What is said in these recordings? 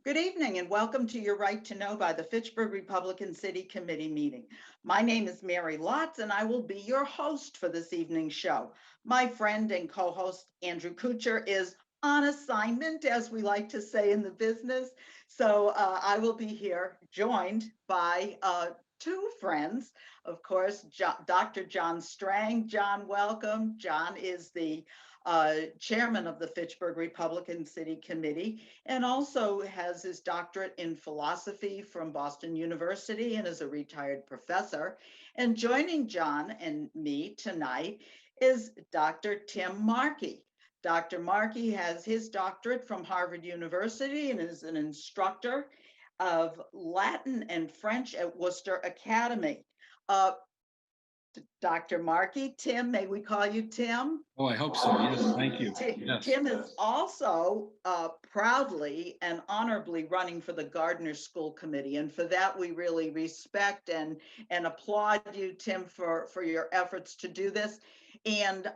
Good evening and welcome to Your Right to Know by the Fitchburg Republican City Committee meeting. My name is Mary Lotz and I will be your host for this evening's show. My friend and co-host Andrew Kuchar is on assignment, as we like to say in the business. So I will be here joined by two friends, of course, Dr. John Strang. John, welcome. John is the chairman of the Fitchburg Republican City Committee and also has his doctorate in philosophy from Boston University and is a retired professor. And joining John and me tonight is Dr. Tim Markey. Dr. Markey has his doctorate from Harvard University and is an instructor of Latin and French at Worcester Academy. Dr. Markey, Tim, may we call you Tim? Oh, I hope so. Yes, thank you. Yes. Tim is also proudly and honorably running for the Gardner School Committee. And for that, we really respect and applaud you, Tim, for your efforts to do this. And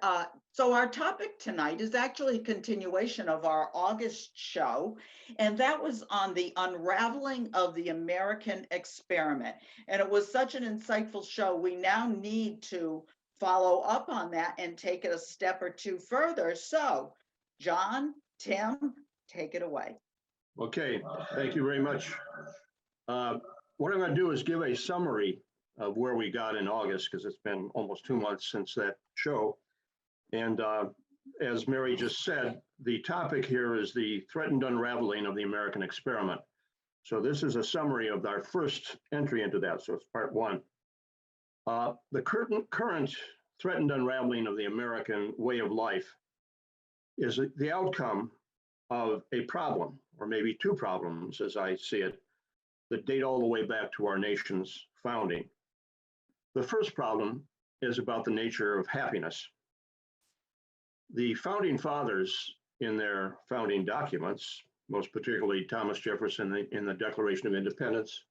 so our topic tonight is actually a continuation of our August show, and that was on the unraveling of the American experiment. And it was such an insightful show. We now need to follow up on that and take it a step or two further. So, John, Tim, take it away. Okay, thank you very much. What I'm going to do is give a summary of where we got in August, because it's been almost 2 months since that show. And as Mary just said, the topic here is the threatened unraveling of the American experiment. So this is a summary of our first entry into that. So it's part one. The current threatened unraveling of the American way of life is the outcome of a problem, or maybe two problems, as I see it, that date all the way back to our nation's founding. The first problem is about the nature of happiness. The founding fathers, in their founding documents, most particularly Thomas Jefferson in the Declaration of Independence,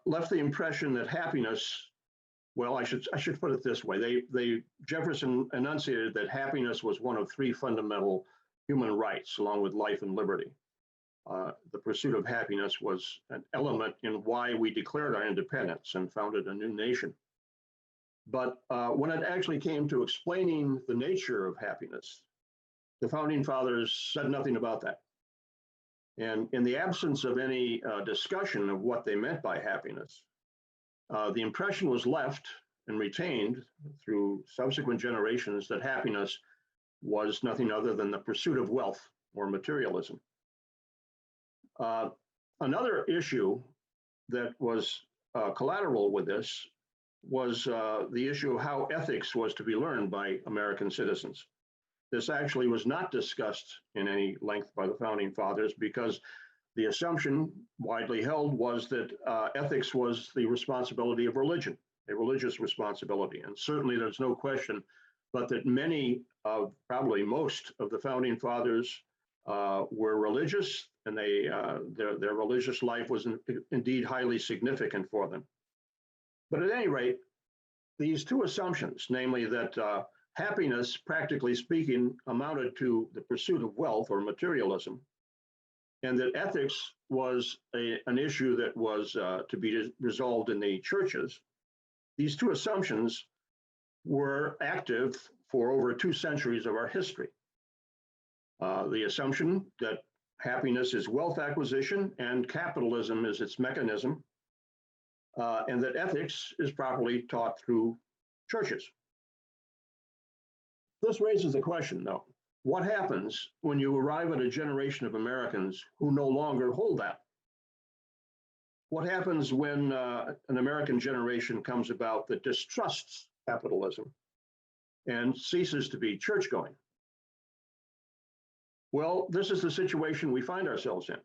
left the impression that happiness, well, I should put it this way. Jefferson enunciated that happiness was one of three fundamental human rights, along with life and liberty. The pursuit of happiness was an element in why we declared our independence and founded a new nation. But when it actually came to explaining the nature of happiness, the founding fathers said nothing about that. And in the absence of any discussion of what they meant by happiness, the impression was left and retained through subsequent generations that happiness was nothing other than the pursuit of wealth or materialism. Another issue that was collateral with this was the issue of how ethics was to be learned by American citizens. This actually was not discussed in any length by the founding fathers because the assumption widely held was that ethics was the responsibility of religion, a religious responsibility. And certainly there's no question, but that many of, probably most of the founding fathers were religious, and their religious life was indeed highly significant for them. But at any rate, these two assumptions, namely that happiness, practically speaking, amounted to the pursuit of wealth or materialism, and that ethics was an issue that was to be resolved in the churches, these two assumptions were active for over 2 centuries of our history. The assumption that happiness is wealth acquisition and capitalism is its mechanism, and that ethics is properly taught through churches. This raises the question, though, what happens when you arrive at a generation of Americans who no longer hold that? What happens when an American generation comes about that distrusts capitalism and ceases to be church-going? Well, this is the situation we find ourselves in,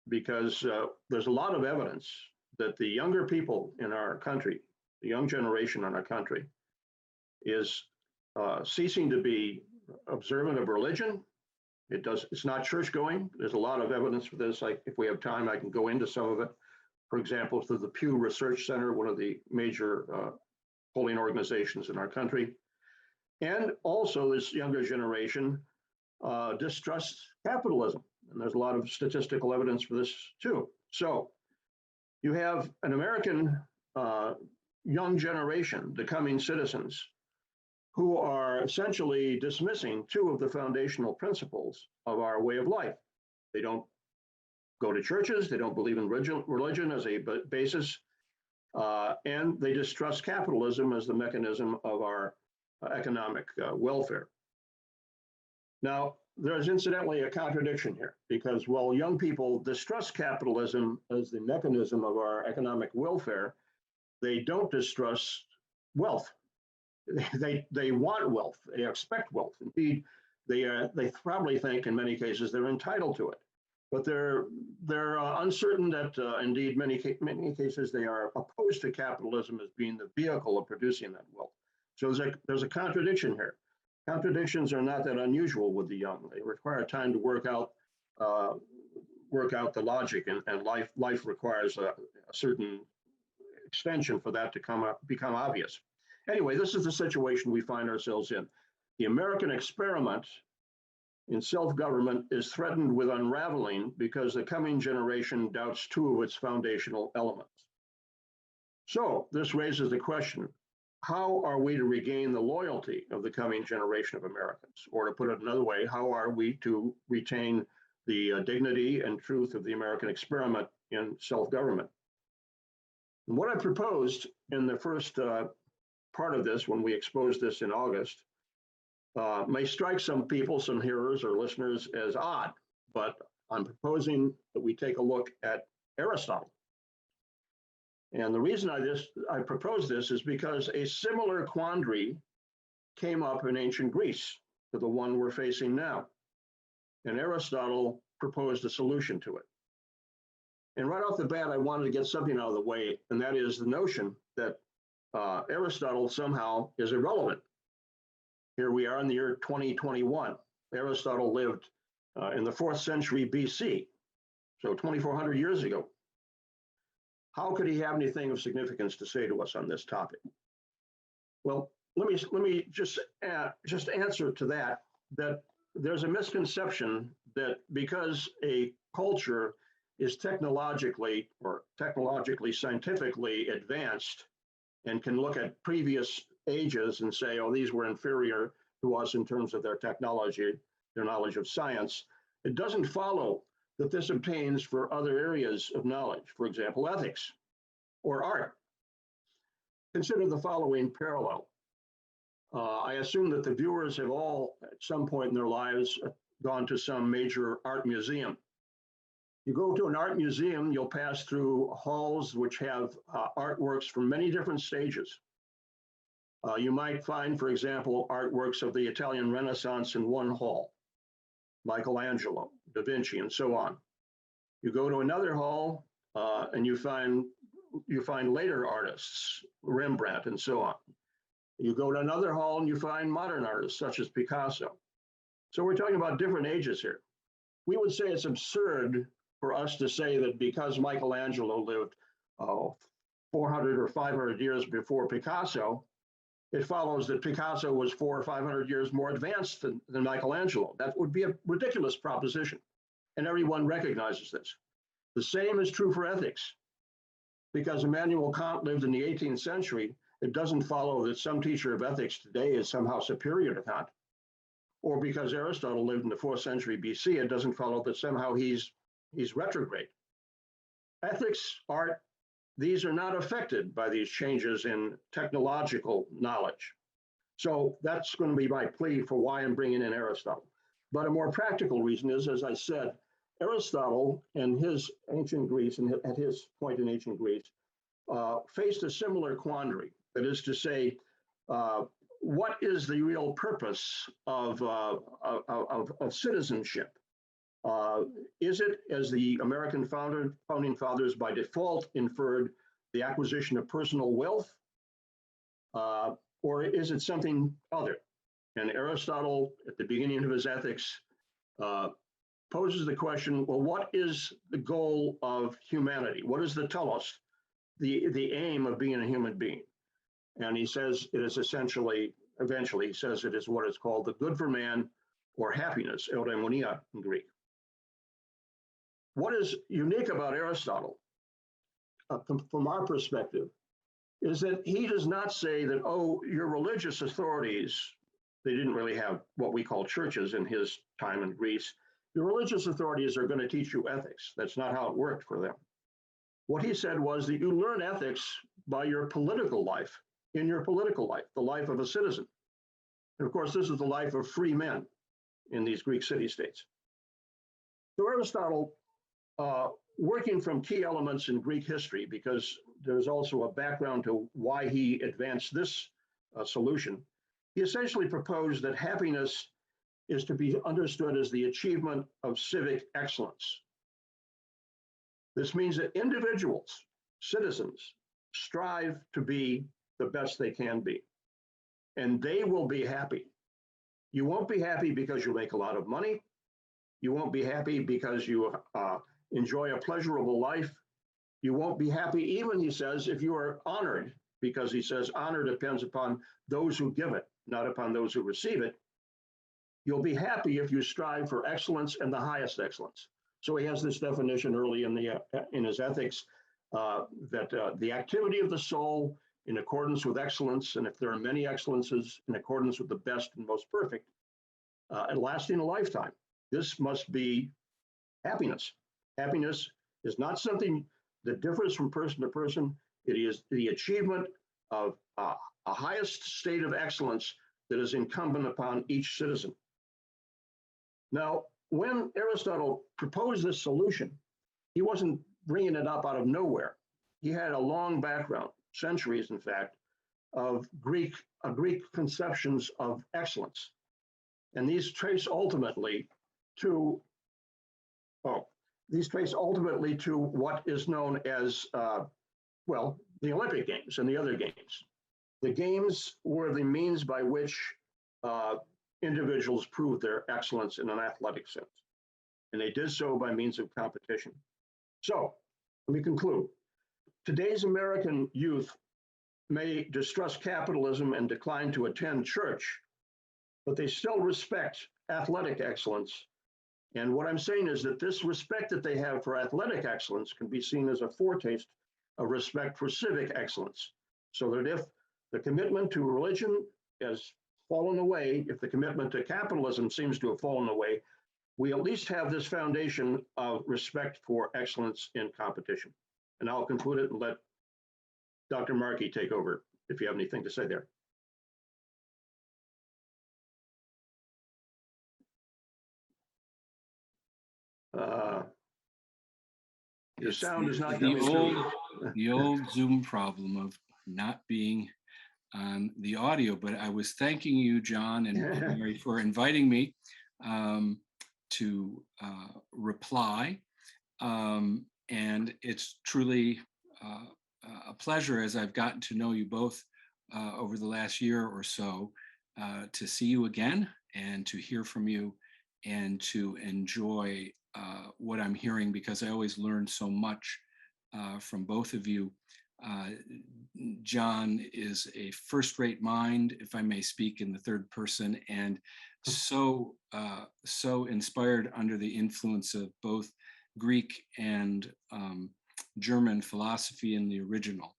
because there's a lot of evidence that the younger people in our country, the young generation in our country, is ceasing to be observant of religion. It's not church-going. There's a lot of evidence for this. If we have time, I can go into some of it. For example, through the Pew Research Center, one of the major polling organizations in our country. And also this younger generation distrusts capitalism. And there's a lot of statistical evidence for this too. So you have an American young generation, the coming citizens, who are essentially dismissing two of the foundational principles of our way of life. They don't go to churches, they don't believe in religion as a basis, and they distrust capitalism as the mechanism of our economic welfare. Now, there's incidentally a contradiction here, because while young people distrust capitalism as the mechanism of our economic welfare, they don't distrust wealth. They want wealth, they expect wealth. Indeed, they probably think in many cases they're entitled to it. But they're uncertain that indeed many cases they are opposed to capitalism as being the vehicle of producing that wealth. So there's a contradiction here. Contradictions are not that unusual with the young. They require time to work out the logic, and life requires a certain extension for that to become obvious. Anyway, this is the situation we find ourselves in. The American experiment in self-government is threatened with unraveling because the coming generation doubts two of its foundational elements. So this raises the question, how are we to regain the loyalty of the coming generation of Americans? Or to put it another way, how are we to retain the dignity and truth of the American experiment in self-government? And what I proposed in the first part of this, when we exposed this in August, may strike some people, some hearers or listeners as odd, but I'm proposing that we take a look at Aristotle. And the reason I propose this is because a similar quandary came up in ancient Greece to the one we're facing now. And Aristotle proposed a solution to it. And right off the bat, I wanted to get something out of the way, and that is the notion that Aristotle somehow is irrelevant. Here we are in the year 2021. Aristotle lived in the 4th century BC, so 2,400 years ago. How could he have anything of significance to say to us on this topic? Well, let me just answer to that there's a misconception that because a culture is technologically scientifically advanced and can look at previous ages and say, oh, these were inferior to us in terms of their technology, their knowledge of science, it doesn't follow that this obtains for other areas of knowledge, for example, ethics or art. Consider the following parallel. I assume that the viewers have all, at some point in their lives, gone to some major art museum. You go to an art museum, you'll pass through halls which have artworks from many different stages. You might find, for example, artworks of the Italian Renaissance in one hall, Michelangelo, Da Vinci, and so on. You go to another hall and you find later artists, Rembrandt, and so on. You go to another hall and you find modern artists such as Picasso. So we're talking about different ages here. We would say it's absurd for us to say that because Michelangelo lived 400 or 500 years before Picasso, it follows that Picasso was 400 or 500 years more advanced than Michelangelo. That would be a ridiculous proposition, and everyone recognizes this. The same is true for ethics. Because Immanuel Kant lived in the 18th century, it doesn't follow that some teacher of ethics today is somehow superior to Kant. Or because Aristotle lived in the 4th century BC, it doesn't follow that somehow he's retrograde. Ethics, art, these are not affected by these changes in technological knowledge. So that's going to be my plea for why I'm bringing in Aristotle. But a more practical reason is, as I said, Aristotle in his ancient Greece, and at his point in ancient Greece, faced a similar quandary. That is to say, what is the real purpose of citizenship? Is it, as the American founding fathers by default inferred, the acquisition of personal wealth? Or is it something other? And Aristotle, at the beginning of his Ethics, poses the question, well, what is the goal of humanity? What is the telos, the aim of being a human being? And he says it is eventually, he says it is what is called the good for man, or happiness, eudaimonia in Greek. what is unique about Aristotle, from our perspective, is that he does not say that, oh, your religious authorities, they didn't really have what we call churches in his time in Greece. Your religious authorities are going to teach you ethics. That's not how it worked for them. What he said was that you learn ethics by your political life, in your political life, the life of a citizen. And of course, this is the life of free men in these Greek city-states. So Aristotle, working from key elements in Greek history, because there's also a background to why he advanced this solution, he essentially proposed that happiness is to be understood as the achievement of civic excellence. This means that individuals, citizens, strive to be the best they can be, and they will be happy. You won't be happy because you make a lot of money. You won't be happy because you enjoy a pleasurable life. You won't be happy even, he says, if you are honored, because he says honor depends upon those who give it, not upon those who receive it. You'll be happy if you strive for excellence and the highest excellence. So he has this definition early in his ethics, that the activity of the soul in accordance with excellence, and if there are many excellences, in accordance with the best and most perfect, and lasting a lifetime. This must be happiness. Happiness is not something that differs from person to person. It is the achievement of a highest state of excellence that is incumbent upon each citizen. Now, when Aristotle proposed this solution, he wasn't bringing it up out of nowhere. He had a long background, centuries, in fact, of Greek conceptions of excellence. And these trace ultimately to what is known as, the Olympic Games and the other games. The games were the means by which individuals proved their excellence in an athletic sense. And they did so by means of competition. So let me conclude. Today's American youth may distrust capitalism and decline to attend church, but they still respect athletic excellence. And what I'm saying is that this respect that they have for athletic excellence can be seen as a foretaste of respect for civic excellence. So that if the commitment to religion has fallen away, if the commitment to capitalism seems to have fallen away, we at least have this foundation of respect for excellence in competition. And I'll conclude it and let Dr. Markey take over if you have anything to say there. Your sound is not coming through. The old Zoom problem of not being on the audio, but I was thanking you, John and Mary, for inviting me to reply. And it's truly a pleasure, as I've gotten to know you both over the last year or so, to see you again and to hear from you and to enjoy what I'm hearing, because I always learn so much from both of you. John is a first-rate mind, if I may speak in the third person, and so inspired under the influence of both Greek and German philosophy in the original.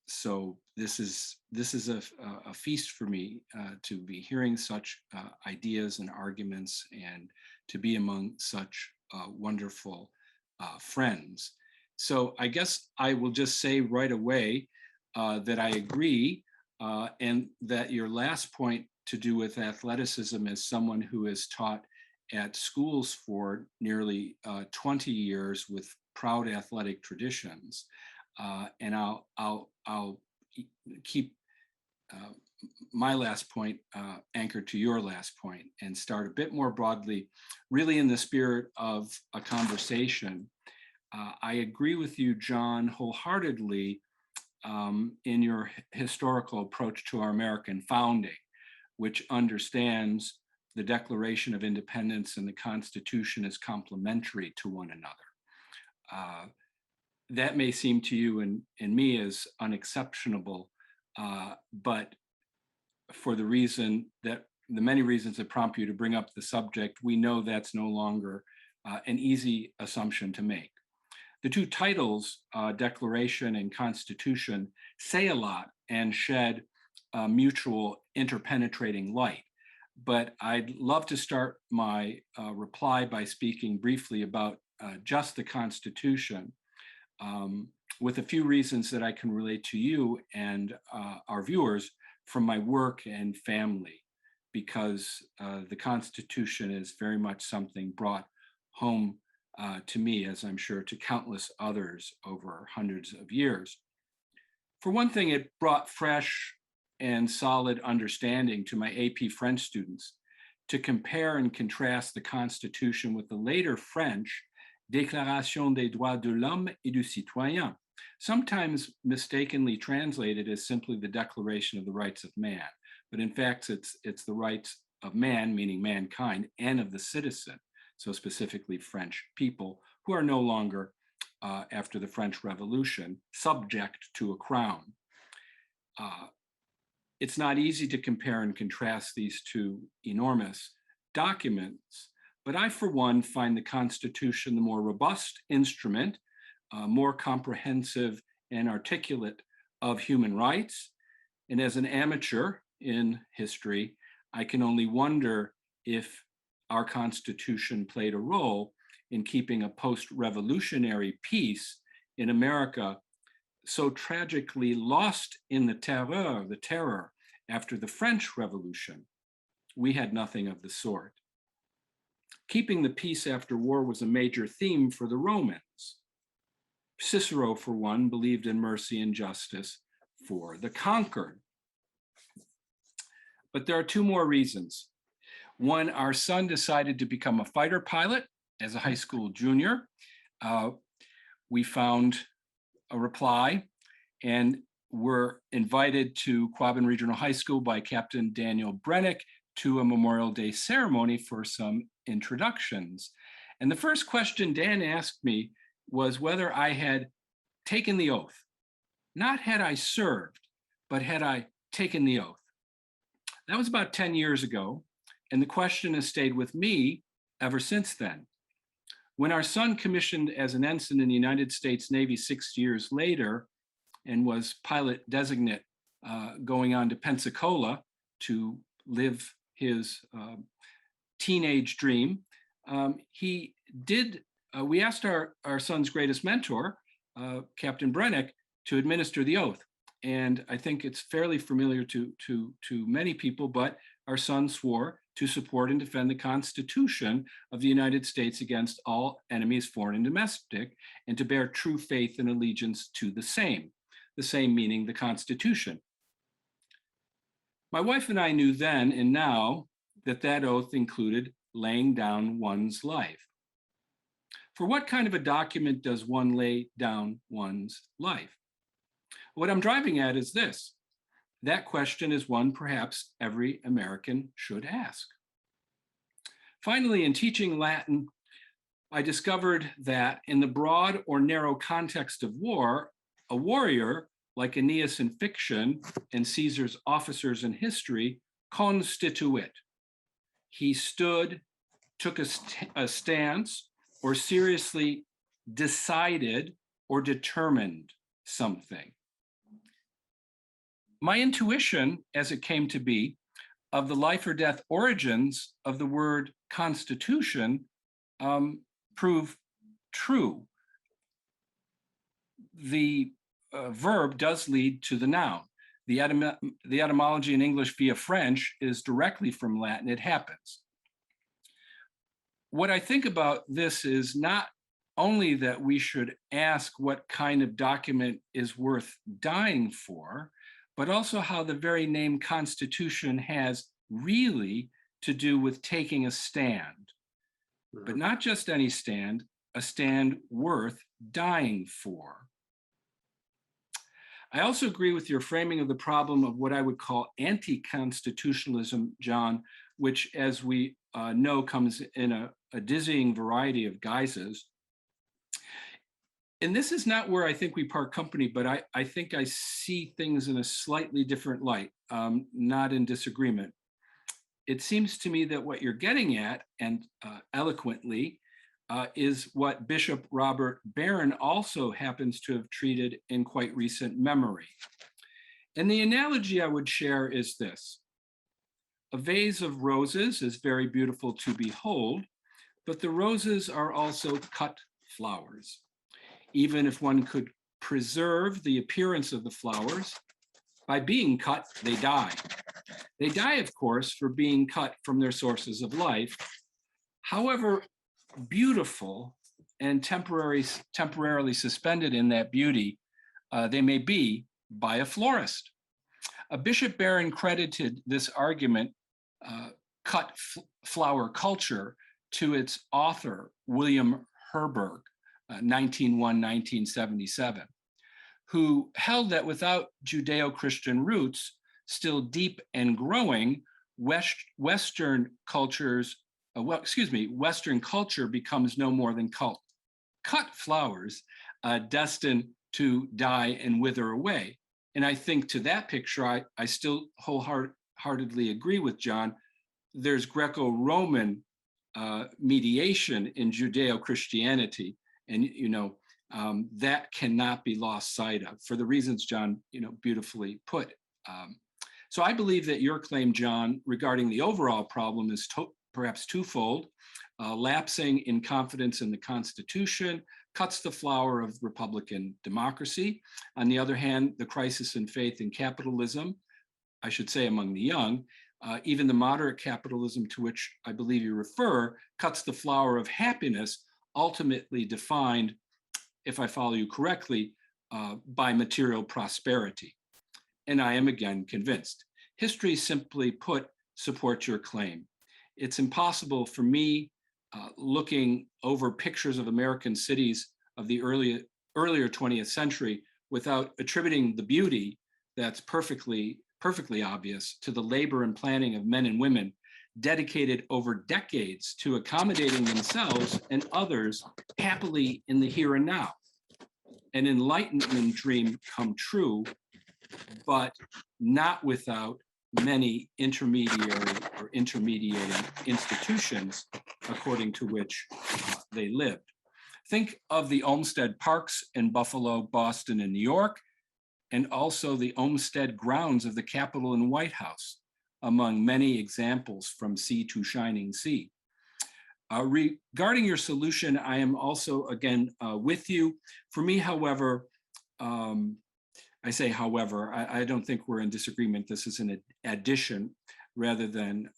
So this is a feast for me to be hearing such ideas and arguments, and to be among such wonderful friends. So I guess I will just say right away that I agree, and that your last point to do with athleticism, as someone who has taught at schools for nearly 20 years with proud athletic traditions, and I'll keep my last point anchored to your last point and start a bit more broadly, really in the spirit of a conversation. I agree with you, John, wholeheartedly in your historical approach to our American founding, which understands the Declaration of Independence and the Constitution as complementary to one another. That may seem to you and me as unexceptionable, but for the reason that the many reasons that prompt you to bring up the subject, we know that's no longer an easy assumption to make. The two titles, Declaration and Constitution, say a lot and shed mutual interpenetrating light. But I'd love to start my reply by speaking briefly about just the Constitution, with a few reasons that I can relate to you and our viewers from my work and family, because the Constitution is very much something brought home to me, as I'm sure to countless others over hundreds of years. For one thing, it brought fresh and solid understanding to my AP French students to compare and contrast the Constitution with the later French Déclaration des droits de l'homme et du citoyen, sometimes mistakenly translated as simply the Declaration of the Rights of Man. But in fact, it's the rights of man, meaning mankind, and of the citizen, so specifically French people, who are no longer, after the French Revolution, subject to a crown. It's not easy to compare and contrast these two enormous documents, but I, for one, find the Constitution the more robust instrument, more comprehensive and articulate of human rights. And as an amateur in history, I can only wonder if our Constitution played a role in keeping a post-revolutionary peace in America so tragically lost in the terror after the French Revolution. We had nothing of the sort. Keeping the peace after war was a major theme for the Romans. Cicero, for one, believed in mercy and justice for the conquered. But there are two more reasons. One, our son decided to become a fighter pilot as a high school junior. We found a reply and were invited to Quabbin Regional High School by Captain Daniel Brennick to a Memorial Day ceremony for some introductions. And the first question Dan asked me was whether I had taken the oath. Not had I served, but had I taken the oath. That was about 10 years ago, and the question has stayed with me ever since then. When our son commissioned as an ensign in the United States Navy 6 years later and was pilot designate going on to Pensacola to live his teenage dream, we asked our son's greatest mentor, Captain Brennick, to administer the oath. And I think it's fairly familiar to many people, but our son swore to support and defend the Constitution of the United States against all enemies, foreign and domestic, and to bear true faith and allegiance to the same meaning the Constitution. My wife and I knew then and now that that oath included laying down one's life. For what kind of a document does one lay down one's life? What I'm driving at is this. That question is one perhaps every American should ask. Finally, in teaching Latin, I discovered that in the broad or narrow context of war, a warrior, like Aeneas in fiction and Caesar's officers in history, constituit. He stood, took a stance, or seriously decided or determined something. My intuition, as it came to be, of the life or death origins of the word constitution proved true. The verb does lead to the noun. The etymology in English via French is directly from Latin. It happens. What I think about this is not only that we should ask what kind of document is worth dying for, but also how the very name Constitution has really to do with taking a stand. But not just any stand, a stand worth dying for. I also agree with your framing of the problem of what I would call anti-constitutionalism, John, which, as we know, comes in a dizzying variety of guises. And this is not where I think we part company, but I think I see things in a slightly different light, not in disagreement. it seems to me that what you're getting at, and eloquently, is what Bishop Robert Barron also happens to have treated in quite recent memory. And the analogy I would share is this. A vase of roses is very beautiful to behold, but the roses are also cut flowers. Even if one could preserve the appearance of the flowers, by being cut, they die. They die, of course, for being cut from their sources of life. However beautiful and temporarily suspended in that beauty they may be by a florist. Bishop Barron credited this argument, cut flower culture, to its author, William Herberg, 1901-1977, who held that without Judeo-Christian roots still deep and growing, Western culture becomes no more than cut flowers destined to die and wither away. And I think to that picture, I still wholeheartedly agree with John. There's Greco-Roman mediation in Judeo-Christianity, and that cannot be lost sight of for the reasons John beautifully put. So I believe that your claim, John, regarding the overall problem is perhaps twofold. Lapsing in confidence in the Constitution cuts the flower of Republican democracy. On the other hand, the crisis in faith in capitalism, I should say among the young, even the moderate capitalism to which I believe you refer, cuts the flower of happiness, ultimately defined, if I follow you correctly, by material prosperity. And I am again convinced. History, simply put, supports your claim. It's impossible for me, looking over pictures of American cities of the earlier 20th century, without attributing the beauty that's perfectly obvious to the labor and planning of men and women dedicated over decades to accommodating themselves and others happily in the here and now. An enlightenment dream come true, but not without many intermediating institutions according to which they lived. Think of the Olmsted Parks in Buffalo, Boston, and New York, and also the Olmsted grounds of the Capitol and White House, among many examples from sea to shining sea. Regarding your solution, I am also, again, with you. For me, however, I say, however, I don't think we're in disagreement. This is an addition rather than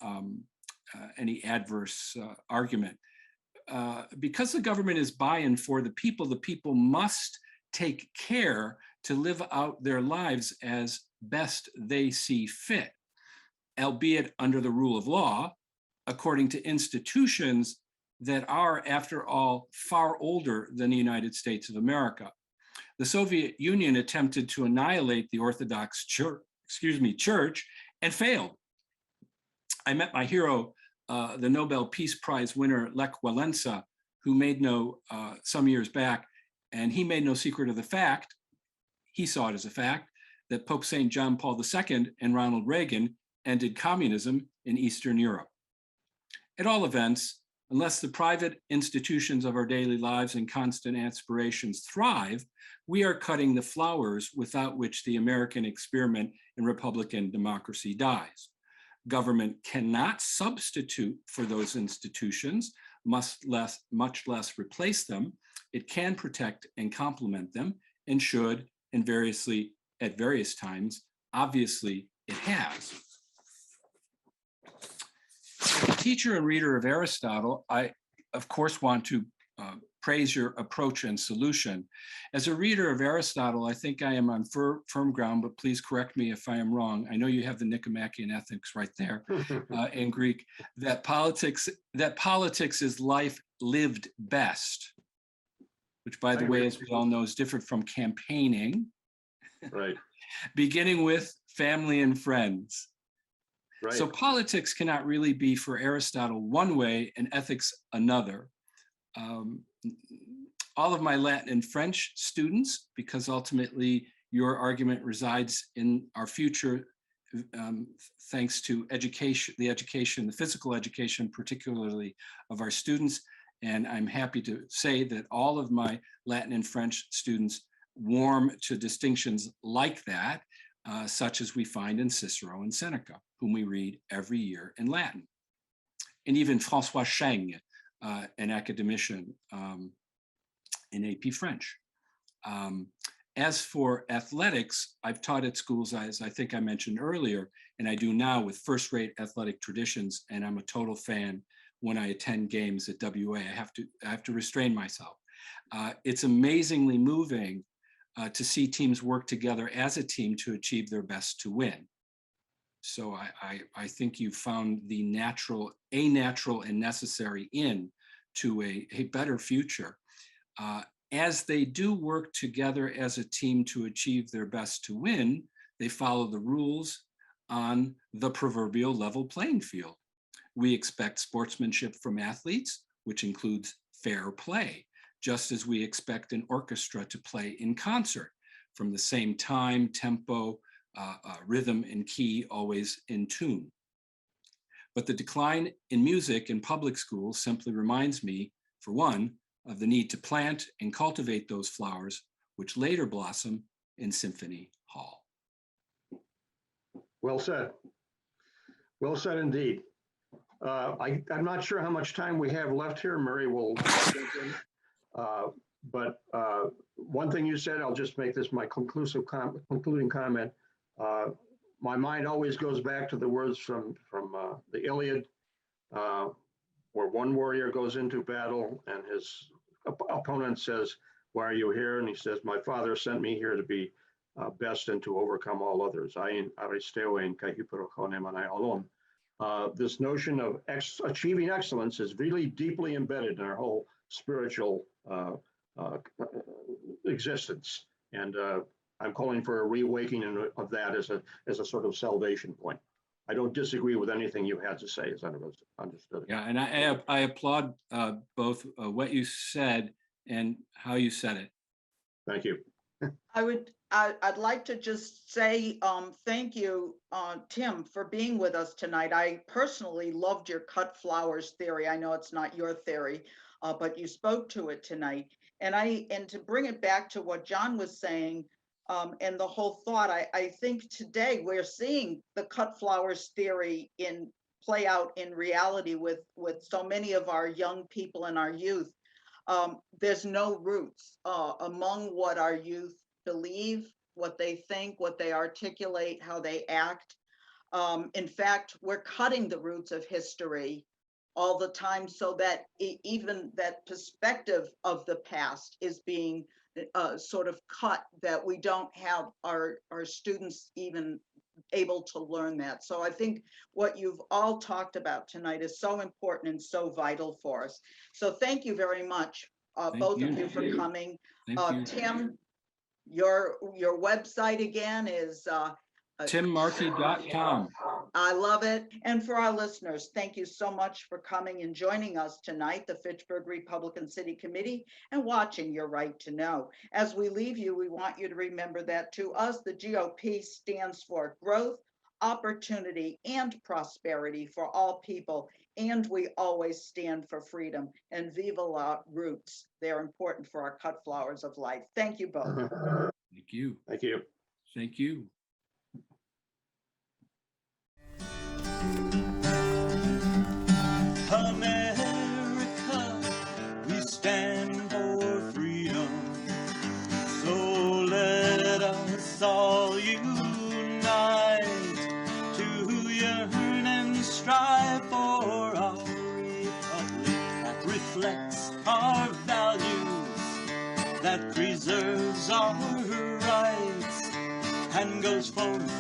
any adverse argument. Because the government is by and for the people must take care to live out their lives as best they see fit, albeit under the rule of law, according to institutions that are, after all, far older than the United States of America. The Soviet Union attempted to annihilate the Orthodox Church, and failed. I met my hero, the Nobel Peace Prize winner, Lech Walesa, who made some years back, and he made no secret of the fact, he saw it as a fact, that Pope St. John Paul II and Ronald Reagan ended communism in Eastern Europe. At all events, unless the private institutions of our daily lives and constant aspirations thrive, we are cutting the flowers without which the American experiment in Republican democracy dies. Government cannot substitute for those institutions, much less replace them. It can protect and complement them, and should, and at various times, obviously it has. As a teacher and reader of Aristotle, I, of course, want to praise your approach and solution. As a reader of Aristotle, I think I am on firm ground, but please correct me if I am wrong. I know you have the Nicomachean Ethics right there in Greek, that politics is life lived best, which, by the way, as we all know, is different from campaigning. Right. Beginning with family and friends. Right. So politics cannot really be, for Aristotle, one way and ethics another. All of my Latin and French students, because ultimately your argument resides in our future thanks to the physical education, particularly of our students. And I'm happy to say that all of my Latin and French students warm to distinctions like that, such as we find in Cicero and Seneca, whom we read every year in Latin. And even François Cheng, an academician in AP French. As for athletics, I've taught at schools, as I think I mentioned earlier, and I do now with first-rate athletic traditions, and I'm a total fan when I attend games at WA. I have to restrain myself. It's amazingly moving to see teams work together as a team to achieve their best to win. So I think you found a natural and necessary end to a better future. As they do work together as a team to achieve their best to win, they follow the rules on the proverbial level playing field. We expect sportsmanship from athletes, which includes fair play, just as we expect an orchestra to play in concert from the same time, tempo, rhythm, and key, always in tune. But the decline in music in public schools simply reminds me, for one, of the need to plant and cultivate those flowers, which later blossom in Symphony Hall. Well said. Well said indeed. I'm not sure how much time we have left here. Murray will jump in. But one thing you said, I'll just make this my concluding comment. My mind always goes back to the words from the Iliad, where one warrior goes into battle and his opponent says, "Why are you here?" And he says, "My father sent me here to be best and to overcome all others." This notion of achieving excellence is really deeply embedded in our whole spiritual existence. And I'm calling for a reawakening of that as a sort of salvation point. I don't disagree with anything you had to say, as I understood it. Yeah, and I applaud both what you said and how you said it. Thank you. I'd like to just say thank you, Tim, for being with us tonight. I personally loved your cut flowers theory. I know it's not your theory, but you spoke to it tonight. And to bring it back to what John was saying, and the whole thought, I think today we're seeing the cut flowers theory play out in reality with so many of our young people and our youth. There's no roots among what our youth believe, what they think, what they articulate, how they act. In fact, we're cutting the roots of history all the time so that even that perspective of the past is being sort of cut, that we don't have our students even able to learn that. So I think what you've all talked about tonight is so important and so vital for us. So thank you very much, both of you for coming. Tim, your website again is timmarkey.com. I love it. And for our listeners, thank you so much for coming and joining us tonight, the Fitchburg Republican City Committee, and watching Your Right to Know. As we leave you, we want you to remember that to us, the GOP stands for growth, opportunity, and prosperity for all people. And we always stand for freedom. And viva la roots. They're important for our cut flowers of life. Thank you both. Thank you. Thank you. Thank you. America, we stand for freedom. So let us all unite to yearn and strive for our republic that reflects our values, that preserves our rights, and goes forth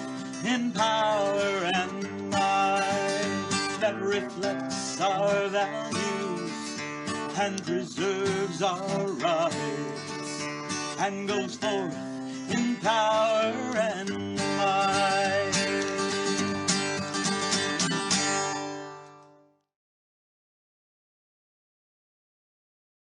in power and might, that reflects our values and preserves our rights, and goes forth in power and